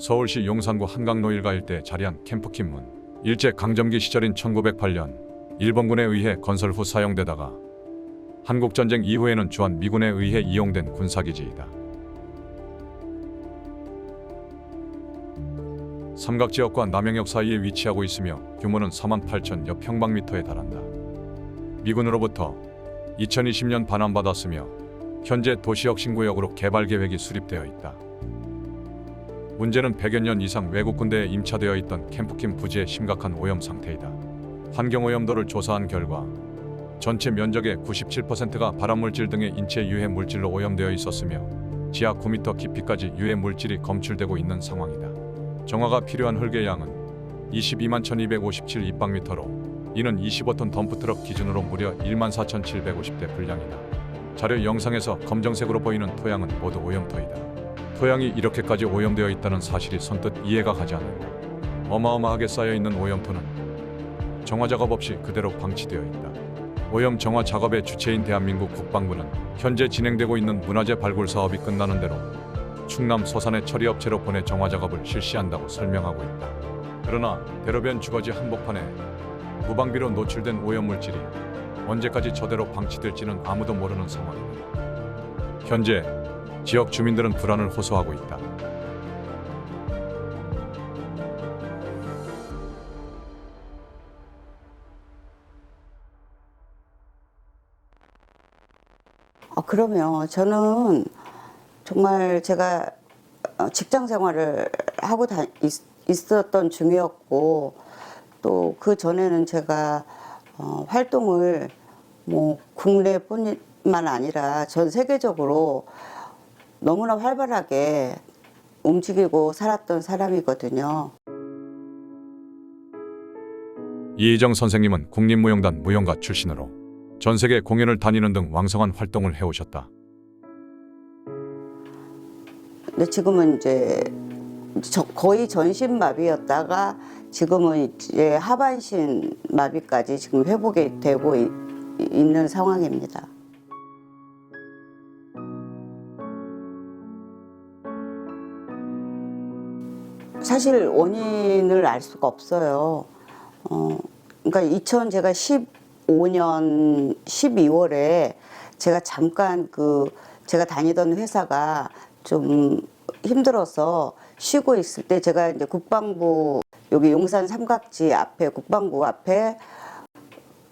서울시 용산구 한강로 일가 일대에 자리한 캠프킨문. 일제강점기 시절인 1908년 일본군에 의해 건설 후 사용되다가 한국전쟁 이후에는 주한 미군에 의해 이용된 군사기지이다. 삼각지역과 남영역 사이에 위치하고 있으며 규모는 48,000여 평방미터에 달한다. 미군으로부터 2020년 반환받았으며 현재 도시역 신구역으로 개발 계획이 수립되어 있다. 문제는 100여 년 이상 외국 군대에 임차되어 있던 캠프킨 부지의 심각한 오염 상태이다. 환경오염도를 조사한 결과 전체 면적의 97%가 발암물질 등의 인체 유해 물질로 오염되어 있었으며 지하 9m 깊이까지 유해 물질이 검출되고 있는 상황이다. 정화가 필요한 흙의 양은 22만 1257 입방미터로 이는 25톤 덤프트럭 기준으로 무려 14,750대 분량이다. 자료 영상에서 검정색으로 보이는 토양은 모두 오염토이다. 토양이 이렇게까지 오염되어 있다는 사실이 선뜻 이해가 가지 않는다. 어마어마하게 쌓여있는 오염토는 정화 작업 없이 그대로 방치되어 있다. 오염 정화 작업의 주체인 대한민국 국방부는 현재 진행되고 있는 문화재 발굴 사업이 끝나는 대로 충남 서산의 처리업체로 보내 정화 작업을 실시한다고 설명하고 있다. 그러나 대로변 주거지 한복판에 무방비로 노출된 오염물질이 언제까지 저대로 방치될지는 아무도 모르는 상황이다. 현재 지역 주민들은 불안을 호소하고 있다. 그러면 저는 정말 제가 직장 생활을 하고 있었던 중이었고 또 그 전에는 제가 활동을 뭐 국내뿐만 아니라 전 세계적으로 너무나 활발하게 움직이고 살았던 사람이거든요. 이희정 선생님은 국립무용단 무용가 출신으로 전 세계 공연을 다니는 등 왕성한 활동을 해오셨다. 근데 지금은 이제 거의 전신마비였다가 지금은 이제 하반신 마비까지 지금 회복이 되고 있는 상황입니다. 사실 원인을 알 수가 없어요. 그러니까 제가 15년 12월에 제가 잠깐 제가 다니던 회사가 좀 힘들어서 쉬고 있을 때 제가 이제 국방부 여기 용산 삼각지 앞에 국방부 앞에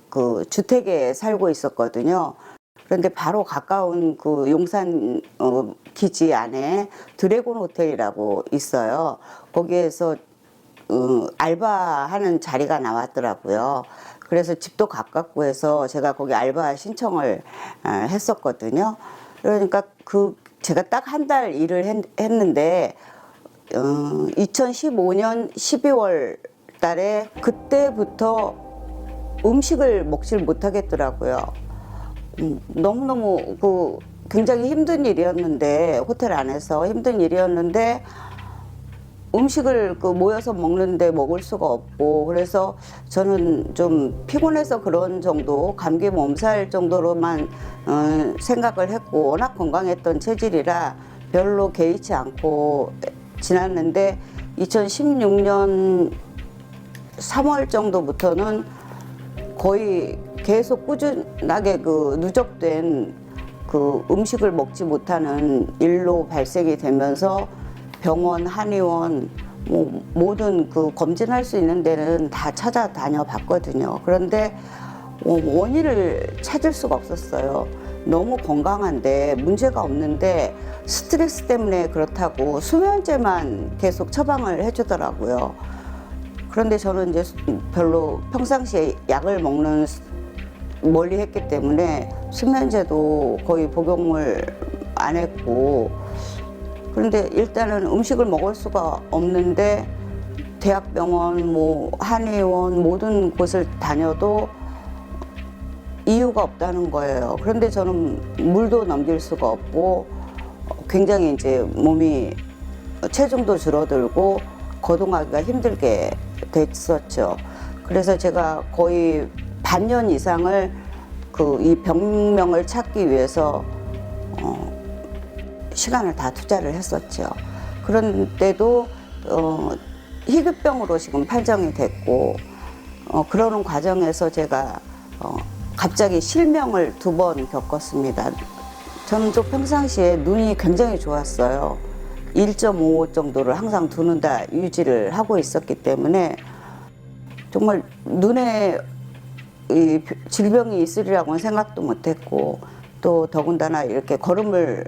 그 주택에 살고 있었거든요. 그런데 바로 가까운 그 용산 기지 안에 드래곤 호텔이라고 있어요. 거기에서 알바하는 자리가 나왔더라고요. 그래서 집도 가깝고 해서 제가 거기 알바 신청을 했었거든요. 그러니까 제가 딱 한 달 일을 했는데 2015년 12월 달에 그때부터 음식을 먹질 못하겠더라고요. 너무너무 굉장히 힘든 일이었는데 호텔 안에서 힘든 일이었는데 음식을 모여서 먹는데 먹을 수가 없고 그래서 저는 좀 피곤해서 그런 정도 감기 몸살 정도로만 생각을 했고 워낙 건강했던 체질이라 별로 개의치 않고 지났는데 2016년 3월 정도부터는 거의 계속 꾸준하게 누적된 음식을 먹지 못하는 일로 발생이 되면서 병원, 한의원, 모든 검진할 수 있는 데는 다 찾아다녀 봤거든요. 그런데 원인을 찾을 수가 없었어요. 너무 건강한데 문제가 없는데 스트레스 때문에 그렇다고 수면제만 계속 처방을 해주더라고요. 그런데 저는 이제 별로 평상시에 약을 멀리 했기 때문에 수면제도 거의 복용을 안 했고 그런데 일단은 음식을 먹을 수가 없는데 대학병원, 한의원 모든 곳을 다녀도 이유가 없다는 거예요. 그런데 저는 물도 넘길 수가 없고 굉장히 이제 몸이 체중도 줄어들고 거동하기가 힘들게 됐었죠. 그래서 제가 거의 반년 이상을 이 병명을 찾기 위해서 시간을 다 투자를 했었죠. 그런데도 희귀병으로 지금 판정이 됐고 그러는 과정에서 제가 갑자기 실명을 2번 겪었습니다. 저는 또 평상시에 눈이 굉장히 좋았어요. 1.55 정도를 항상 두 눈 다 유지를 하고 있었기 때문에 정말 눈에 이 질병이 있으리라고는 생각도 못했고 또 더군다나 이렇게 걸음을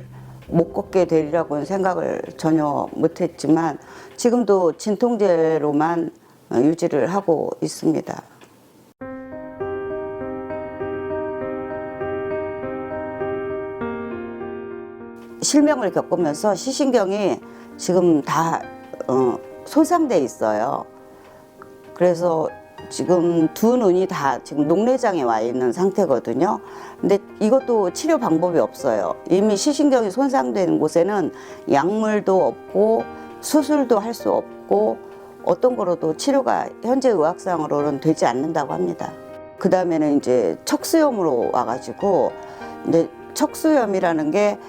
못 걷게 되리라고는 생각을 전혀 못했지만 지금도 진통제로만 유지를 하고 있습니다. 실명을 겪으면서 시신경이 지금 다 손상돼 있어요. 그래서 지금 두 눈이 다 지금 녹내장에 와 있는 상태거든요. 근데 이것도 치료 방법이 없어요. 이미 시신경이 손상된 곳에는 약물도 없고 수술도 할 수 없고 어떤 거로도 치료가 현재 의학상으로는 되지 않는다고 합니다. 그 다음에는 이제 척수염으로 와가지고 이제 척수염이라는 게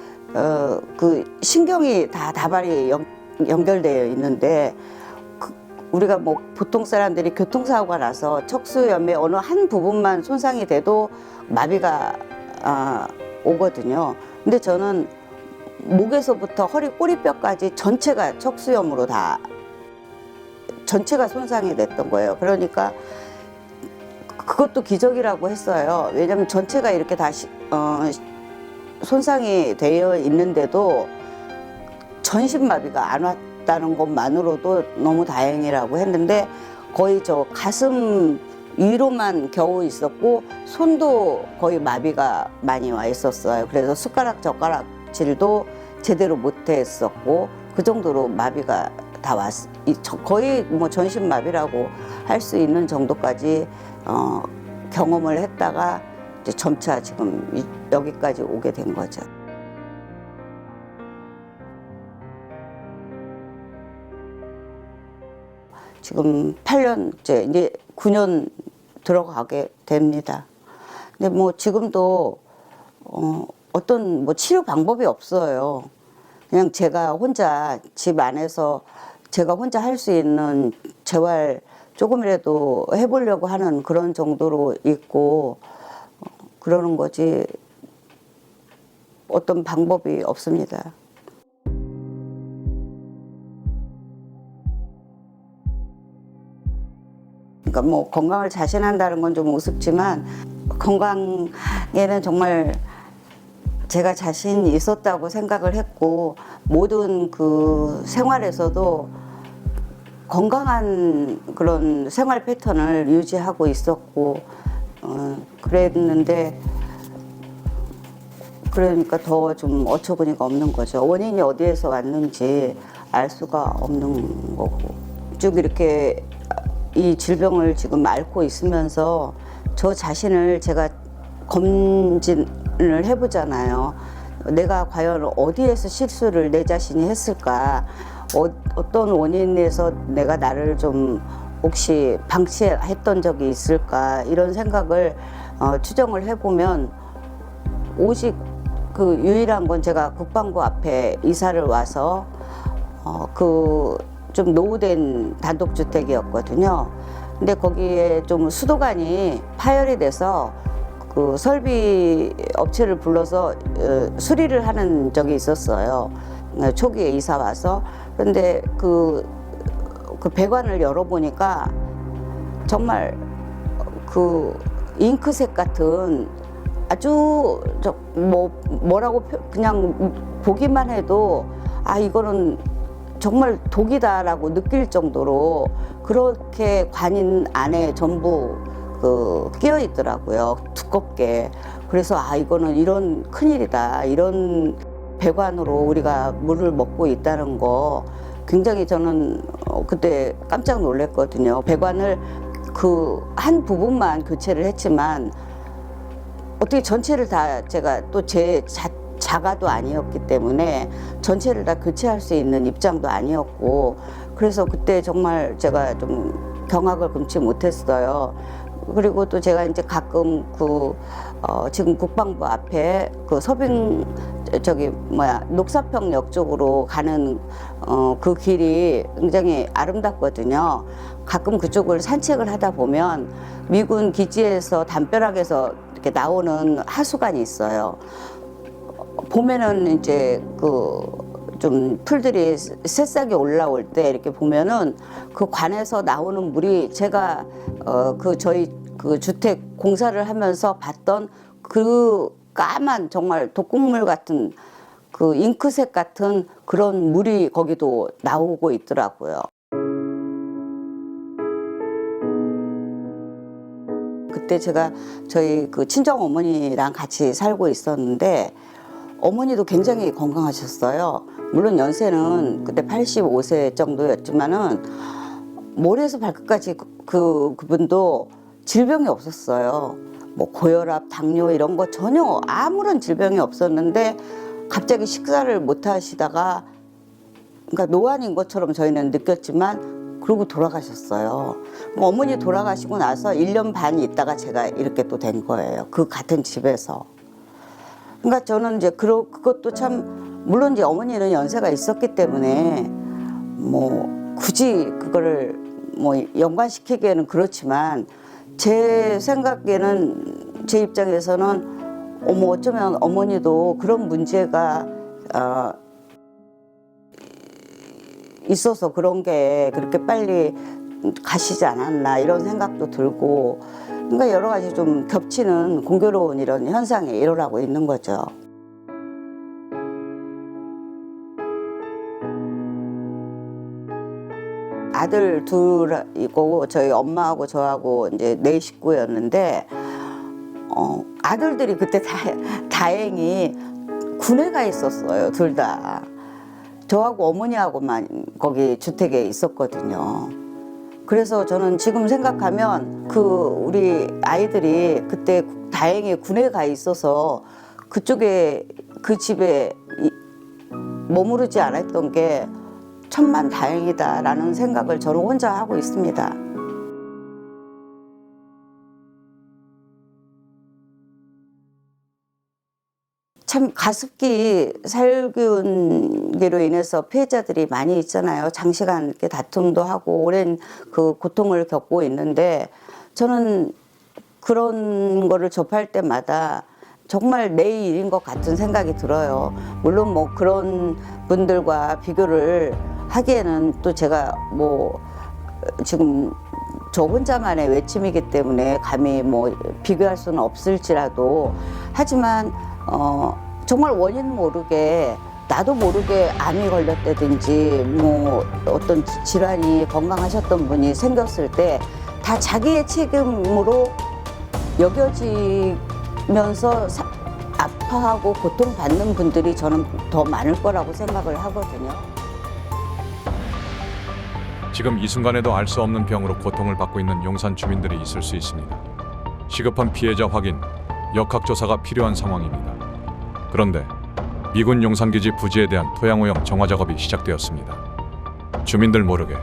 그 신경이 다 다발이 연결되어 있는데 우리가 뭐 보통 사람들이 교통사고가 나서 척수염의 어느 한 부분만 손상이 돼도 마비가 오거든요. 근데 저는 목에서부터 허리 꼬리뼈까지 전체가 척수염으로 다 전체가 손상이 됐던 거예요. 그러니까 그것도 기적이라고 했어요. 왜냐하면 전체가 이렇게 다 손상이 되어 있는데도 전신마비가 안 왔다는 것만으로도 너무 다행이라고 했는데 거의 저 가슴 위로만 겨우 있었고 손도 거의 마비가 많이 와 있었어요. 그래서 숟가락 젓가락질도 제대로 못했었고 그 정도로 마비가 다 거의 뭐 전신마비라고 할 수 있는 정도까지 경험을 했다가 이제 점차 지금 여기까지 오게 된 거죠. 지금 8년째, 이제 9년 들어가게 됩니다. 근데 뭐 지금도 어떤 뭐 치료 방법이 없어요. 그냥 제가 혼자 집 안에서 제가 혼자 할 수 있는 재활 조금이라도 해보려고 하는 그런 정도로 있고 그러는 거지 어떤 방법이 없습니다. 그러니까 뭐 건강을 자신한다는 건 좀 우습지만 건강에는 정말 제가 자신이 있었다고 생각을 했고 모든 그 생활에서도 건강한 그런 생활 패턴을 유지하고 있었고 그랬는데 그러니까 더 좀 어처구니가 없는 거죠. 원인이 어디에서 왔는지 알 수가 없는 거고 쭉 이렇게 이 질병을 지금 앓고 있으면서 저 자신을 제가 검진을 해보잖아요. 내가 과연 어디에서 실수를 내 자신이 했을까? 어떤 원인에서 내가 나를 좀 혹시 방치했던 적이 있을까? 이런 생각을 추정을 해보면 오직 그 유일한 건 제가 국방부 앞에 이사를 와서 그 좀 노후된 단독주택이었거든요. 근데 거기에 좀 수도관이 파열이 돼서 그 설비 업체를 불러서 수리를 하는 적이 있었어요. 초기에 이사 와서. 그런데 그 배관을 열어보니까 정말 그 잉크색 같은 아주 뭐라고 그냥 보기만 해도 아 이거는 정말 독이다라고 느낄 정도로 그렇게 관인 안에 전부 끼어 있더라고요. 두껍게. 그래서 아 이거는 이런 큰일이다. 이런 배관으로 우리가 물을 먹고 있다는 거 굉장히 저는 그때 깜짝 놀랐거든요. 배관을 그 한 부분만 교체를 했지만 어떻게 전체를 다 제가 또 제 자가도 아니었기 때문에 전체를 다 교체할 수 있는 입장도 아니었고 그래서 그때 정말 제가 좀 경악을 금치 못했어요. 그리고 또 제가 이제 가끔 지금 국방부 앞에 녹사평역 쪽으로 가는 그 길이 굉장히 아름답거든요. 가끔 그쪽을 산책을 하다 보면 미군 기지에서 담벼락에서 이렇게 나오는 하수관이 있어요. 봄에는 이제 좀 풀들이 새싹이 올라올 때 이렇게 보면은 그 관에서 나오는 물이 제가 저희 주택 공사를 하면서 봤던 그 까만 정말 독극물 같은 잉크색 같은 그런 물이 거기도 나오고 있더라고요. 그때 제가 저희 친정 어머니랑 같이 살고 있었는데 어머니도 굉장히 건강하셨어요. 물론 연세는 그때 85세 정도였지만은 머리에서 발끝까지 그분도 질병이 없었어요. 뭐 고혈압, 당뇨 이런 거 전혀 아무런 질병이 없었는데 갑자기 식사를 못 하시다가 그러니까 노안인 것처럼 저희는 느꼈지만 그러고 돌아가셨어요. 어머니 돌아가시고 나서 1년 반 있다가 제가 이렇게 또 된 거예요. 그 같은 집에서. 그러니까 저는 이제 그것도 참 물론 이제 어머니는 연세가 있었기 때문에 뭐 굳이 그거를 뭐 연관시키기에는 그렇지만 제 생각에는 제 입장에서는 어쩌면 어머니도 그런 문제가 있어서 그런 게 그렇게 빨리 가시지 않았나 이런 생각도 들고 그러니까 여러 가지 좀 겹치는 공교로운 이런 현상이 일어나고 있는 거죠. 아들 둘이고 저희 엄마하고 저하고 이제 4식구였는데 아들들이 그때 다행히 군에 가 있었어요. 둘 다. 저하고 어머니하고만 거기 주택에 있었거든요. 그래서 저는 지금 생각하면 우리 아이들이 그때 다행히 군에 가 있어서 그쪽에 그 집에 머무르지 않았던 게 천만 다행이다라는 생각을 저는 혼자 하고 있습니다. 참 가습기 살균기로 인해서 피해자들이 많이 있잖아요. 장시간 이렇게 다툼도 하고 오랜 그 고통을 겪고 있는데 저는 그런 거를 접할 때마다 정말 내 일인 것 같은 생각이 들어요. 물론 뭐 그런 분들과 비교를 하기에는 또 제가 뭐 지금 저 혼자만의 외침이기 때문에 감히 뭐 비교할 수는 없을지라도 하지만 정말 원인 모르게 나도 모르게 암이 걸렸다든지 뭐 어떤 질환이 건강하셨던 분이 생겼을 때 다 자기의 책임으로 여겨지면서 아파하고 고통받는 분들이 저는 더 많을 거라고 생각을 하거든요. 지금 이 순간에도 알 수 없는 병으로 고통을 받고 있는 용산 주민들이 있을 수 있습니다. 시급한 피해자 확인, 역학조사가 필요한 상황입니다. 그런데 미군 용산기지 부지에 대한 토양오염 정화 작업이 시작되었습니다. 주민들 모르게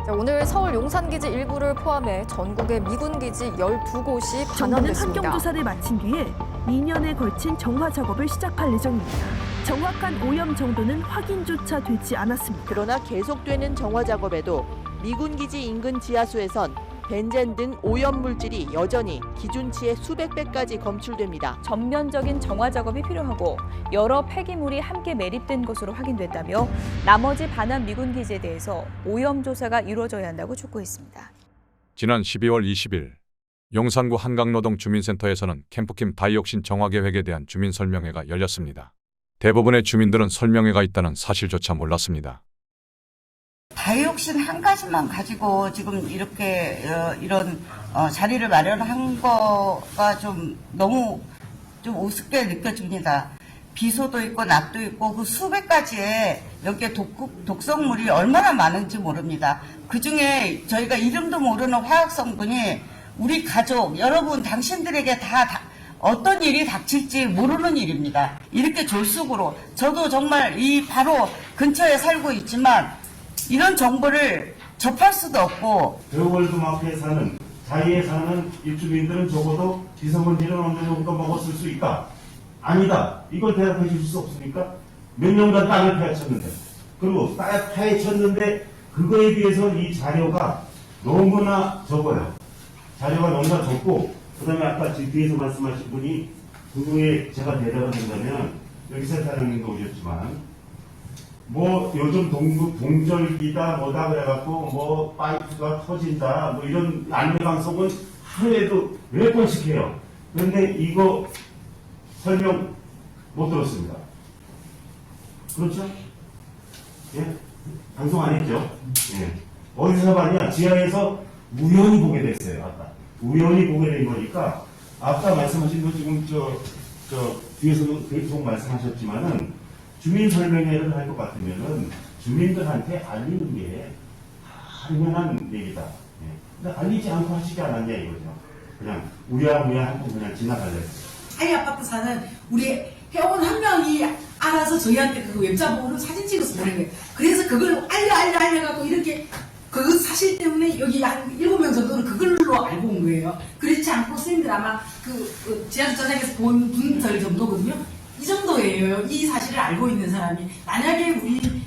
오늘 서울 용산기지 일부를 포함해 전국의 미군기지 12곳이 정부는 반환됐습니다. 환경조사를 마친 뒤에 2년에 걸친 정화 작업을 시작할 예정입니다. 정확한 오염 정도는 확인조차 되지 않았습니다. 그러나 계속되는 정화 작업에도 미군기지 인근 지하수에선 벤젠 등 오염 물질이 여전히 기준치의 수백 배까지 검출됩니다. 전면적인 정화 작업이 필요하고 여러 폐기물이 함께 매립된 것으로 확인됐다며 나머지 반환 미군 기지에 대해서 오염 조사가 이루어져야 한다고 촉구했습니다. 지난 12월 20일 용산구 한강노동 주민센터에서는 캠프킴 다이옥신 정화 계획에 대한 주민 설명회가 열렸습니다. 대부분의 주민들은 설명회가 있다는 사실조차 몰랐습니다. 다이옥신 한 가지만 가지고 지금 이렇게 이런 자리를 마련한 거가 좀 너무 좀 우습게 느껴집니다. 비소도 있고 납도 있고 그 수백 가지의 여기에 독성물이 얼마나 많은지 모릅니다. 그중에 저희가 이름도 모르는 화학 성분이 우리 가족 여러분 당신들에게 다 어떤 일이 닥칠지 모르는 일입니다. 이렇게 졸속으로 저도 정말 이 바로 근처에 살고 있지만 이런 정보를 접할 수도 없고 더월드마크에 사는 자리에 사는 입주민들은 적어도 미세먼지를 어느 정도 먹었을 수 있다. 아니다. 이걸 대답해 주실 수 없습니까? 몇 년간 땅을 파헤쳤는데. 그리고 땅을 파헤쳤는데 그거에 비해서 이 자료가 너무나 적어요. 자료가 너무나 적고, 그 다음에 아까 뒤에서 말씀하신 분이 그거에 제가 대답을 한다면, 여기 센터장님도 오셨지만, 뭐 요즘 동절기다 뭐다 그래갖고 뭐 파이프가 터진다 뭐 이런 안내 방송은 하루에도 몇 번씩 해요. 그런데 이거 설명 못 들었습니다. 그렇죠? 예? 방송 안 했죠? 예. 어디서 봤냐? 지하에서 우연히 보게 됐어요. 아까 우연히 보게 된 거니까 아까 말씀하신 거 지금 뒤에서도 계속 말씀하셨지만은 주민 설명회를 할 것 같으면은 주민들한테 알리는 게 당연한 얘기다. 예. 근데 알리지 않고 하시지 않았냐 이거죠. 그냥 우야우야 하고 그냥 지나갈래. 하이 아파트 사는 우리 회원 한 명이 알아서 저희한테 그 웹자 보고를 사진 찍어서 보낸 거예요. 그래서 그걸 알려갖고 이렇게 그 사실 때문에 여기 한 7명 정도는 그걸로 알고 온 거예요. 그렇지 않고 선생님들 아마 그 지하주차장에서 본 분들 정도거든요. 이 정도예요. 이 사실을 알고 있는 사람이. 만약에 우리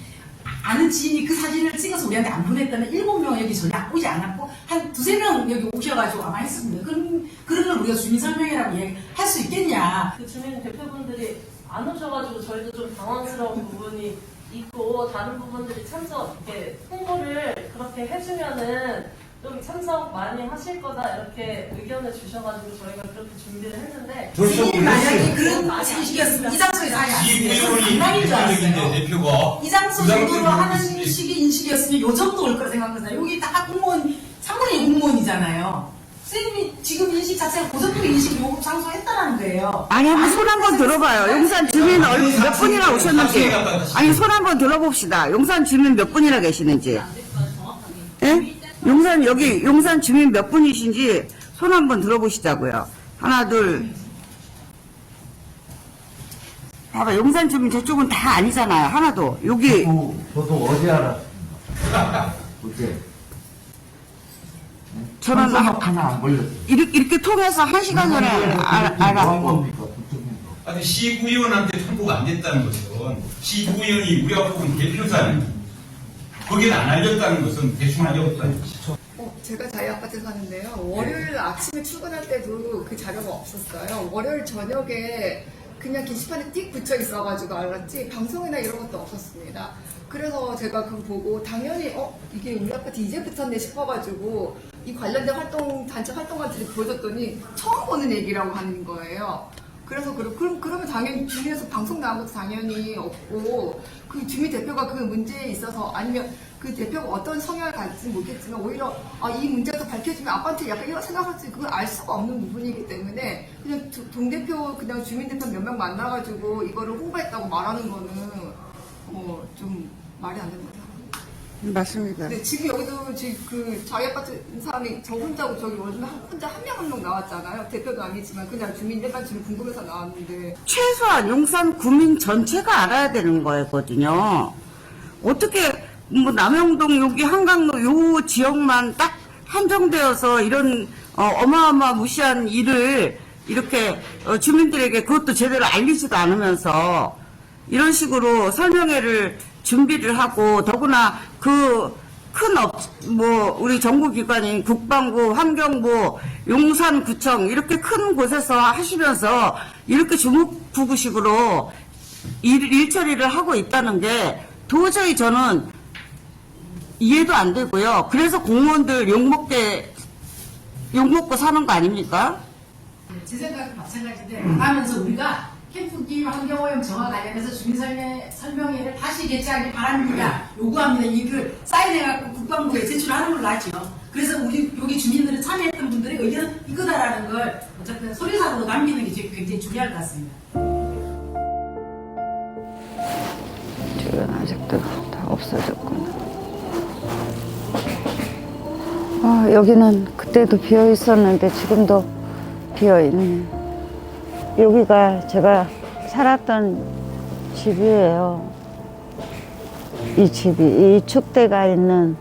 아는 지인이 그 사진을 찍어서 우리한테 안 보냈다면 7명 여기 전혀 오지 않았고 한 2~3명 여기 오셔가지고 아마 했습니다. 그런 걸 우리가 주민 설명회라고 얘기할 수 있겠냐. 그 주민 대표분들이 안 오셔가지고 저희도 좀 당황스러운 부분이 있고, 다른 부분들이 참석, 이렇게 홍보를 그렇게 해주면은 좀 참석 많이 하실 거다 이렇게 의견을 주셔가지고 저희가 그렇게 준비를 했는데, 만약에 그런 식이었으면 이 장소에서 하지 않습니다. 장난인 줄 알았어요. 이 장소 정도로 하는 식의 인식이었으면 요 정도 올 거라 생각합니다. 여기 다 공무원, 상권이 공무원이잖아요. 선생님이 지금 인식 자체가 그 정도 인식이 요 장소 했다라는 거예요. 아니, 한번 손 한번 들어봐요. 용산 주민 몇 분이나 오셨는지. 아니, 손 한번 들어봅시다. 용산 주민 몇 분이나 계시는지. 예? 용산 주민 몇 분이신지 손 한번 들어보시자고요. 하나, 둘. 봐봐, 용산 주민 저쪽은 다 아니잖아요. 하나도. 여기. 저도 어제 알았습니다. 어제. 저는 하나 안 걸렸어요. 이렇게 통해서 1시간 전에 알았고. 아니, 시구의원한테 통보가 안 됐다는 것은 시구의원이 우리 앞부분 대표자는 거기는 안 알렸다는 것은 대충 알렸다는 것이죠. 제가 자이 아파트에 사는데요. 월요일 아침에 출근할 때도 그 자료가 없었어요. 월요일 저녁에 그냥 게시판에 띡 붙여 있어가지고 알았지 방송이나 이런 것도 없었습니다. 그래서 제가 그거 보고 당연히 이게 우리 아파트 이제 붙었네 싶어가지고 이 관련된 단체 활동가들이 보여줬더니 처음 보는 얘기라고 하는 거예요. 그래서 그러면 당연히 주민에서 방송 나온 것도 당연히 없고, 그 주민 대표가 그 문제에 있어서, 아니면 그 대표가 어떤 성향을 가질지 모르겠지만 오히려 이 문제가 밝혀지면 아빠한테 약간 이런 생각할 수, 그걸 알 수가 없는 부분이기 때문에 그냥 동대표, 그냥 주민 대표 몇 명 만나가지고 이거를 홍보했다고 말하는 거는 좀 말이 안 됩니다. 맞습니다. 네, 지금 여기도 지금 자이 아파트 사람이 저 혼자고 저기 혼자 한 명 나왔잖아요. 대표도 아니지만 그냥 일반 주민 궁금해서 나왔는데. 최소한 용산 구민 전체가 알아야 되는 거거든요. 어떻게 뭐 남영동 여기 한강로 요 지역만 딱 한정되어서 이런 어마어마 무시한 일을 이렇게 주민들에게 그것도 제대로 알리지도 않으면서 이런 식으로 설명회를 준비를 하고, 더구나 그 우리 정부기관인 국방부, 환경부, 용산구청 이렇게 큰 곳에서 하시면서 이렇게 주묵부구식으로 일 처리를 하고 있다는 게 도저히 저는 이해도 안 되고요. 그래서 공무원들 욕먹고 사는 거 아닙니까? 제 생각은 마찬가지인데, 하면서 우리가 캠프기 환경오염 정화 관련해서 주민 설명회를 다시 개최하기 바랍니다. 요구합니다. 이걸 사인해갖고 국방부에 제출하는 걸로 하죠. 그래서 우리 여기 주민들은 참여했던 분들의 의견은 이거다라는 걸 어쨌든 소리사로 남기는 게 굉장히 중요할 것 같습니다. 지금 아직도 다 없어졌구나. 여기는 그때도 비어 있었는데 지금도 비어 있네. 여기가 제가 살았던 집이에요. 이 집이, 이 축대가 있는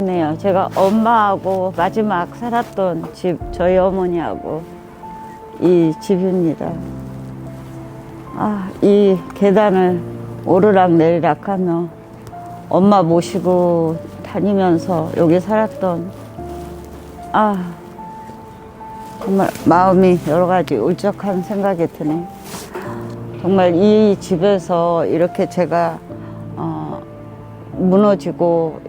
네요. 제가 엄마하고 마지막 살았던 집, 저희 어머니하고 이 집입니다. 이 계단을 오르락 내리락 하며 엄마 모시고 다니면서 여기 살았던 정말 마음이 여러 가지 울적한 생각이 드네. 정말 이 집에서 이렇게 제가 무너지고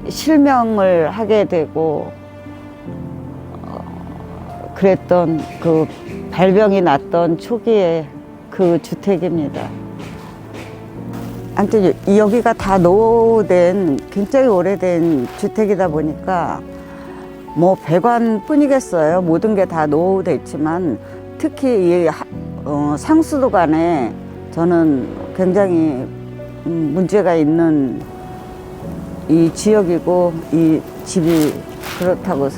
실명을 하게 되고 그랬던 그 발병이 났던 초기에 그 주택입니다. 아무튼 여기가 다 노후된 굉장히 오래된 주택이다 보니까 뭐 배관뿐이겠어요. 모든 게 다 노후됐지만 특히 이 상수도관에 저는 굉장히 문제가 있는 이 지역이고 이 집이 그렇다고